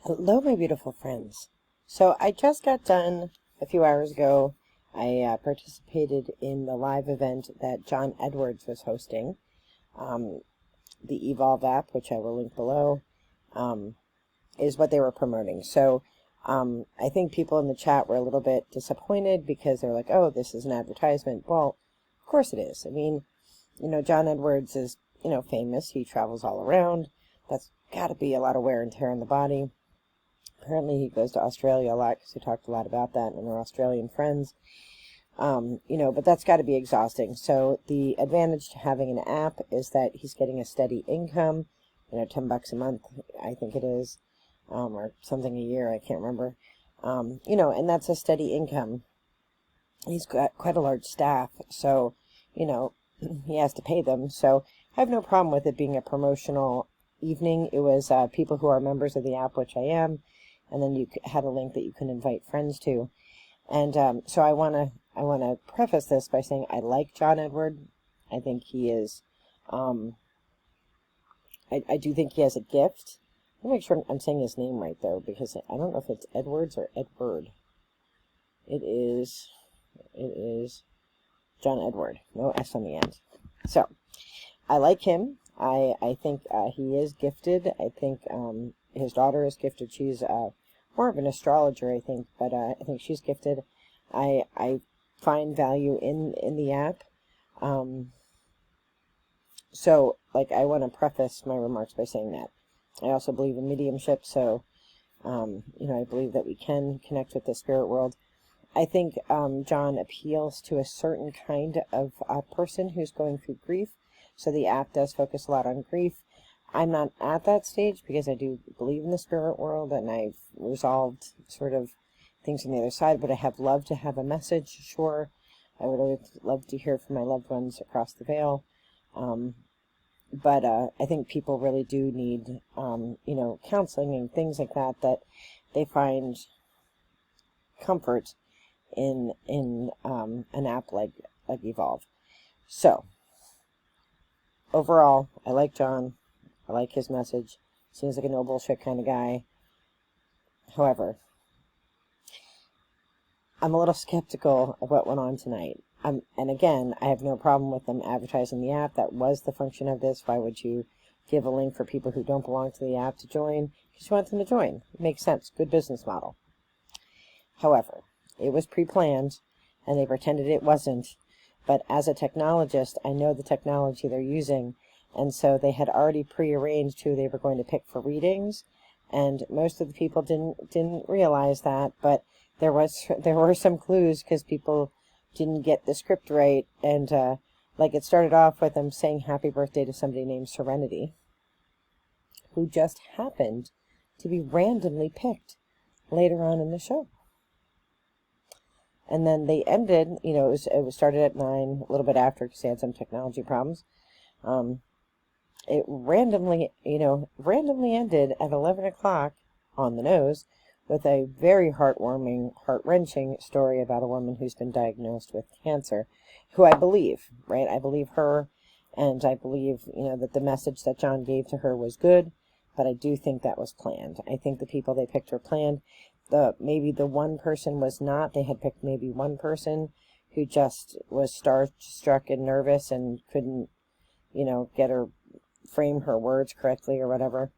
Hello, my beautiful friends. So I just got done a few hours ago. I participated in the live event that John Edwards was hosting. The Evolve app, which I will link below, is what they were promoting. So I think people in the chat were a little bit disappointed because they're like, oh, this is an advertisement. Well, of course it is. I mean, John Edwards is, famous. He travels all around. That's got to be a lot of wear and tear on the body. Apparently he goes to Australia a lot because we talked a lot about that and our Australian friends. But that's got to be exhausting. So the advantage to having an app is that he's getting a steady income, $10 a month, I think it is, or something a year, I can't remember. And that's a steady income. He's got quite a large staff, so, he has to pay them. So I have no problem with it being a promotional evening. It was people who are members of the app, which I am, and then you had a link that you can invite friends to. And so I want to preface this by saying I like John Edward. I think he is, I do think he has a gift. Let me make sure I'm saying his name right, though, because I don't know if it's Edwards or Edward. It is John Edward. No S on the end. So I like him. I think he is gifted. I think his daughter is gifted. She's more of an astrologer, I think, but I think she's gifted. I find value in the app. So, I want to preface my remarks by saying that. I also believe in mediumship, so, I believe that we can connect with the spirit world. I think John appeals to a certain kind of person who's going through grief. So the app does focus a lot on grief. I'm not at that stage because I do believe in the spirit world and I've resolved sort of things on the other side, but I have loved to have a message, sure. I would always love to hear from my loved ones across the veil. But I think people really do need, counseling and things like that they find comfort in an app like Evolve. So overall, I like John. I like his message. Seems like a no bullshit kind of guy. However, I'm a little skeptical of what went on tonight. And again, I have no problem with them advertising the app. That was the function of this. Why would you give a link for people who don't belong to the app to join? Because you want them to join. It makes sense. Good business model. However, it was pre-planned, and they pretended it wasn't. But as a technologist, I know the technology they're using, and so they had already pre-arranged who they were going to pick for readings, and most of the people didn't realize that, but there were some clues because people didn't get the script right, and it started off with them saying happy birthday to somebody named Serenity, who just happened to be randomly picked later on in the show. And then they ended, it was started at 9, a little bit after because they had some technology problems. It randomly ended at 11 o'clock on the nose with a very heartwarming, heart-wrenching story about a woman who's been diagnosed with cancer, who I believe, right? I believe her, and I believe, that the message that John gave to her was good, but I do think that was planned. I think the people they picked were planned. Maybe the one person was not. They had picked maybe one person who just was starstruck and nervous and couldn't, get her frame her words correctly or whatever.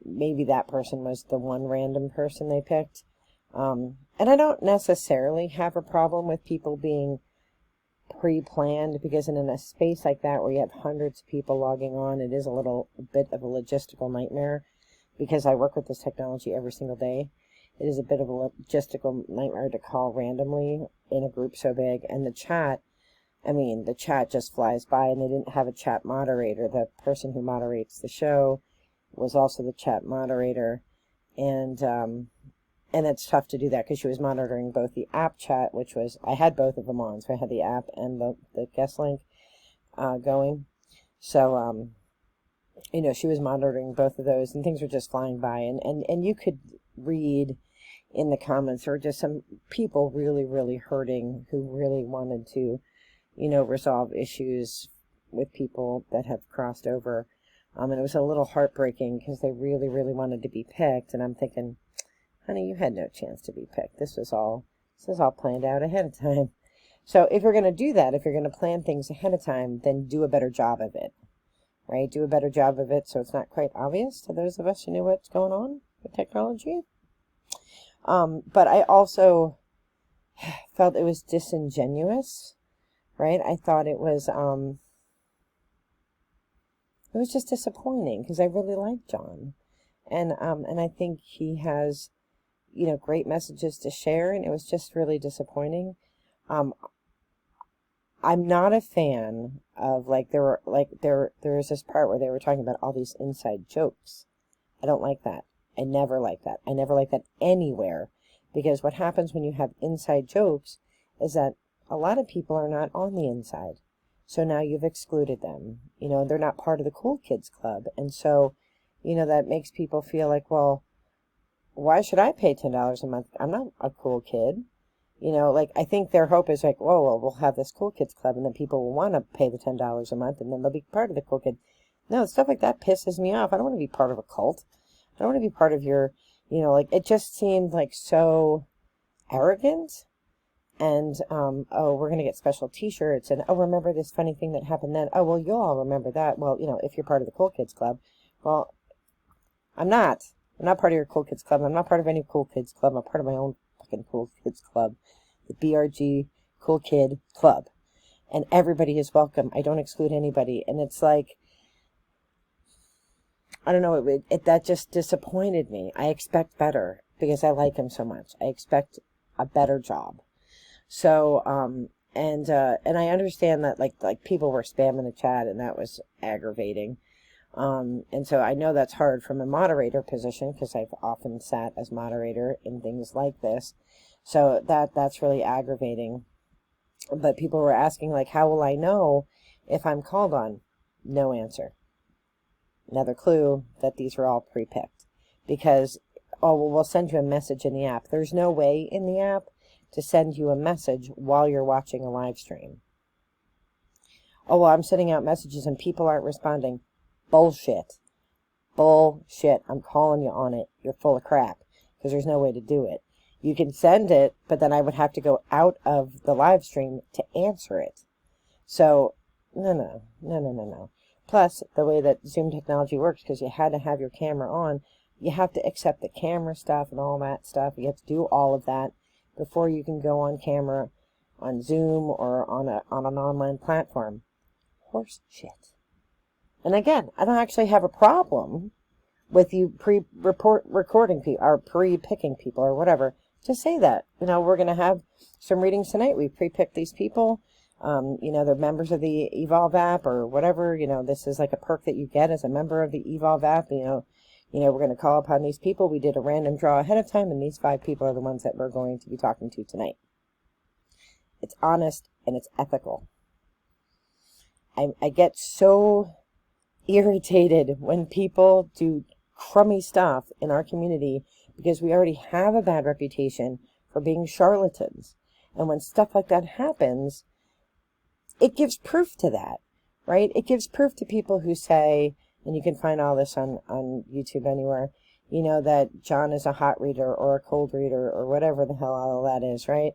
Maybe that person was the one random person they picked. And I don't necessarily have a problem with people being pre-planned, because in a space like that where you have hundreds of people logging on, it is a bit of a logistical nightmare, because I work with this technology every single day. It is a bit of a logistical nightmare to call randomly in a group so big. And the chat just flies by, and they didn't have a chat moderator. The person who moderates the show was also the chat moderator. And it's tough to do that because she was monitoring both the app chat, which was, I had both of them on. So I had the app and the guest link going. So, she was monitoring both of those, and things were just flying by. And you could read in the comments, there were just some people really, really hurting who really wanted to, resolve issues with people that have crossed over. And it was a little heartbreaking because they really, really wanted to be picked. And I'm thinking, honey, you had no chance to be picked. This is all planned out ahead of time. So if you're going to do that, if you're going to plan things ahead of time, then do a better job of it, right? Do a better job of it so it's not quite obvious to those of us who knew what's going on with technology. But I also felt it was disingenuous, right? I thought it was just disappointing because I really like John. And I think he has, great messages to share, and it was just really disappointing. I'm not a fan of, there was this part where they were talking about all these inside jokes. I don't like that. I never like that. I never like that anywhere, because what happens when you have inside jokes is that a lot of people are not on the inside. So now you've excluded them. They're not part of the cool kids club. And so, that makes people feel like, well, why should I pay $10 a month? I'm not a cool kid. I think their hope is like, whoa, well, we'll have this cool kids club and then people will want to pay the $10 a month and then they'll be part of the cool kid. No, stuff like that pisses me off. I don't want to be part of a cult. I don't want to be part of your, it just seemed like so arrogant. And, oh, we're going to get special t-shirts. And, oh, remember this funny thing that happened then? Oh, well, you'll all remember that. Well, if you're part of the cool kids club. Well, I'm not. I'm not part of your cool kids club. I'm not part of any cool kids club. I'm part of my own fucking cool kids club. The BRG Cool Kid Club. And everybody is welcome. I don't exclude anybody. And it's like, I don't know, that just disappointed me. I expect better because I like him so much. I expect a better job. So, and I understand that like people were spamming the chat and that was aggravating. And so I know that's hard from a moderator position because I've often sat as moderator in things like this. So that's really aggravating. But people were asking, like, how will I know if I'm called on? No answer. Another clue that these are all pre-picked. Because, oh, well, we'll send you a message in the app. There's no way in the app to send you a message while you're watching a live stream. Oh, well, I'm sending out messages and people aren't responding. Bullshit. Bullshit. I'm calling you on it. You're full of crap because there's no way to do it. You can send it, but then I would have to go out of the live stream to answer it. So, no. Plus, the way that Zoom technology works, because you had to have your camera on, you have to accept the camera stuff and all that stuff. You have to do all of that before you can go on camera on Zoom or on an online platform. Horse shit. And again, I don't actually have a problem with you recording people or pre-picking people or whatever. Just say that. We're going to have some readings tonight. We pre-picked these people. They're members of the Evolve app or whatever. This is like a perk that you get as a member of the Evolve app. We're going to call upon these people. We did a random draw ahead of time, and these 5 people are the ones that we're going to be talking to tonight. It's honest and it's ethical. I get so irritated when people do crummy stuff in our community because we already have a bad reputation for being charlatans. And when stuff like that happens, it gives proof to that, right? It gives proof to people who say, and you can find all this on YouTube anywhere, that John is a hot reader or a cold reader or whatever the hell all that is, right?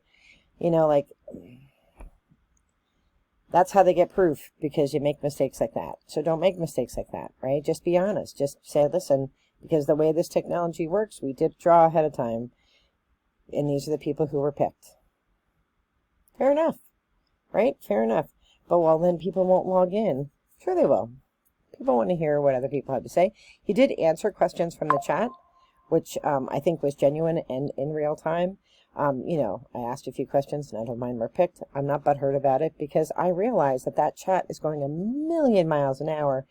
That's how they get proof, because you make mistakes like that. So don't make mistakes like that, right? Just be honest. Just say, listen, because the way this technology works, we did draw ahead of time, and these are the people who were picked. Fair enough, right? Fair enough. But well, then people won't log in. Sure they will. People want to hear what other people have to say. He did answer questions from the chat, which I think was genuine and in real time. I asked a few questions, none of mine were picked. I'm not butthurt about it because I realize that chat is going a million miles an hour.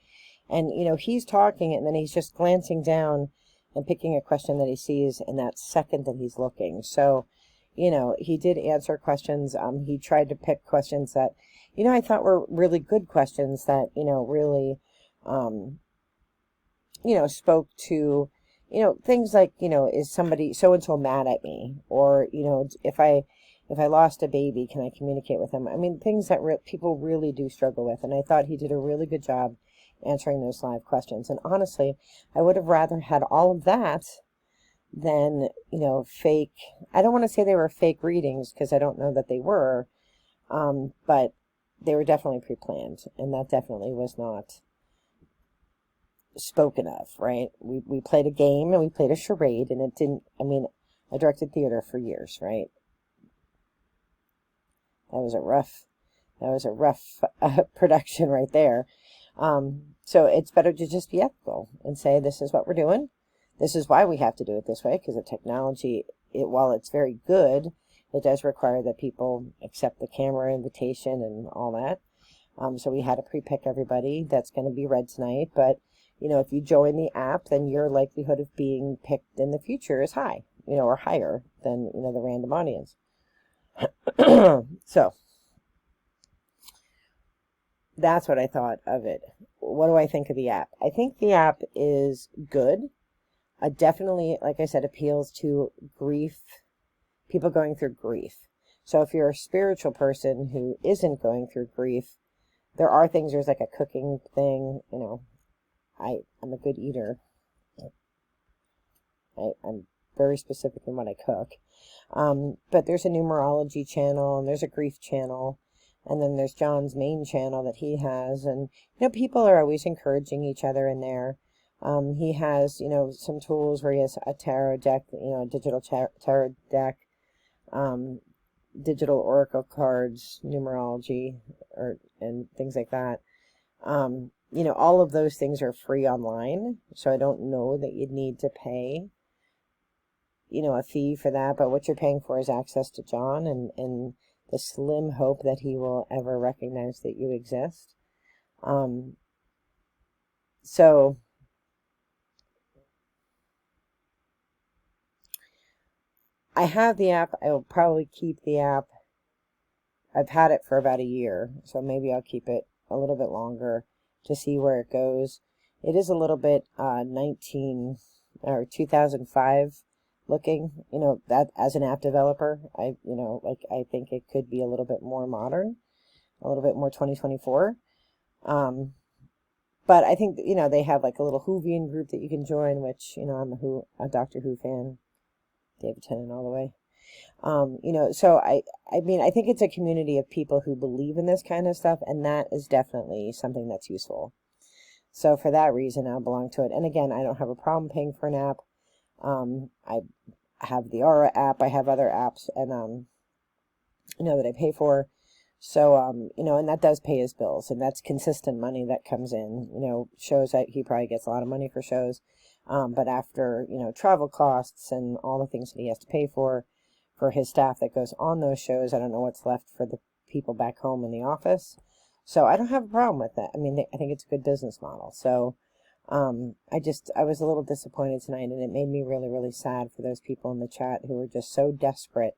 And, he's talking and then he's just glancing down and picking a question that he sees in that second that he's looking. So, he did answer questions. He tried to pick questions that, I thought were really good questions that, really, spoke to, things like, is somebody so-and-so mad at me? Or, if I lost a baby, can I communicate with them? I mean, things that people really do struggle with. And I thought he did a really good job answering those live questions. And honestly, I would have rather had all of that than, fake. I don't want to say they were fake readings, because I don't know that they were, but they were definitely pre-planned, and that definitely was not spoken of, right? We played a game, and we played a charade, and it didn't, I directed theater for years, right? That was a rough production right there. So it's better to just be ethical and say, this is what we're doing. This is why we have to do it this way, because the technology, while it's very good, it does require that people accept the camera invitation and all that. So we had to pre-pick everybody that's going to be read tonight. But, if you join the app, then your likelihood of being picked in the future is high, or higher than, the random audience. So that's what I thought of it. What do I think of the app? I think the app is good. Definitely, like I said, appeals to grief, people going through grief. So if you're a spiritual person who isn't going through grief, there are things, there's like a cooking thing, I'm a good eater. I'm very specific in what I cook. But there's a numerology channel, and there's a grief channel, and then there's John's main channel that he has. And, people are always encouraging each other in there. He has, some tools where he has a tarot deck, a digital tarot deck, digital oracle cards, numerology, and things like that. All of those things are free online, so I don't know that you'd need to pay, a fee for that. But what you're paying for is access to John, and the slim hope that he will ever recognize that you exist. So I have the app. I will probably keep the app. I've had it for about a year, so maybe I'll keep it a little bit longer to see where it goes. It is a little bit 2005 looking, that as an app developer, I think it could be a little bit more modern, a little bit more 2024. But I think, they have like a little Whovian group that you can join, which, I'm a Doctor Who fan, David Tennant all the way. So I think it's a community of people who believe in this kind of stuff, and that is definitely something that's useful. So for that reason, I belong to it. And again, I don't have a problem paying for an app. I have the Aura app. I have other apps, and, that I pay for. So, and that does pay his bills, and that's consistent money that comes in, shows that he probably gets a lot of money for shows. But after, travel costs and all the things that he has to pay for his staff that goes on those shows, I don't know what's left for the people back home in the office. So I don't have a problem with that. I think it's a good business model. So, I was a little disappointed tonight, and it made me really, really sad for those people in the chat who were just so desperate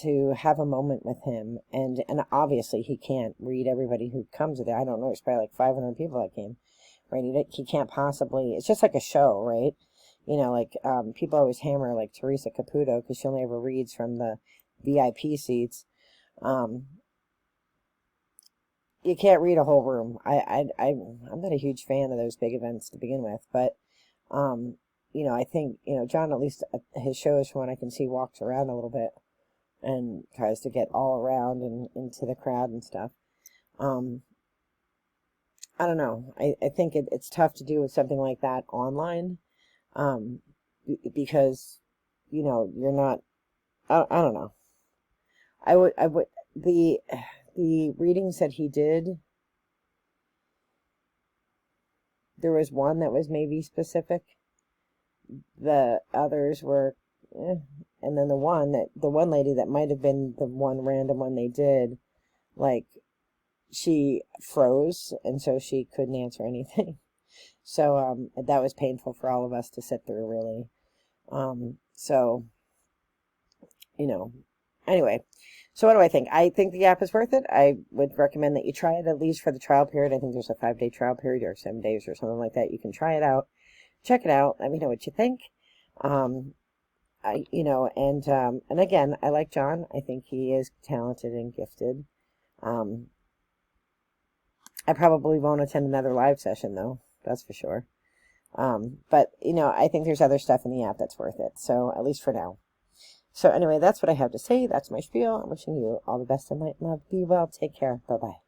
to have a moment with him. And obviously he can't read everybody who comes there. I don't know, there's probably like 500 people that came, right? He can't possibly, it's just like a show, right? People always hammer like Teresa Caputo because she only ever reads from the VIP seats. You can't read a whole room. I'm not a huge fan of those big events to begin with, but, I think, John, at least his shows, from what I can see, walks around a little bit and tries to get all around and into the crowd and stuff. I don't know. I think it's tough to do with something like that online, because, you're not, I don't know. The readings that he did, there was one that was maybe specific. The others were, and then the one lady that might have been the one random one they did, like, she froze, and so she couldn't answer anything. So, that was painful for all of us to sit through, really. So, anyway. So what do I think? I think the app is worth it. I would recommend that you try it at least for the trial period. I think there's a 5-day trial period or 7 days or something like that. You can try it out. Check it out. Let me know what you think. And again, I like John. I think he is talented and gifted. I probably won't attend another live session, though. That's for sure. But, you know, I think there's other stuff in the app that's worth it. So, at least for now. So, anyway, that's what I have to say. That's my spiel. I'm wishing you all the best in light and love. Be well. Take care. Bye-bye.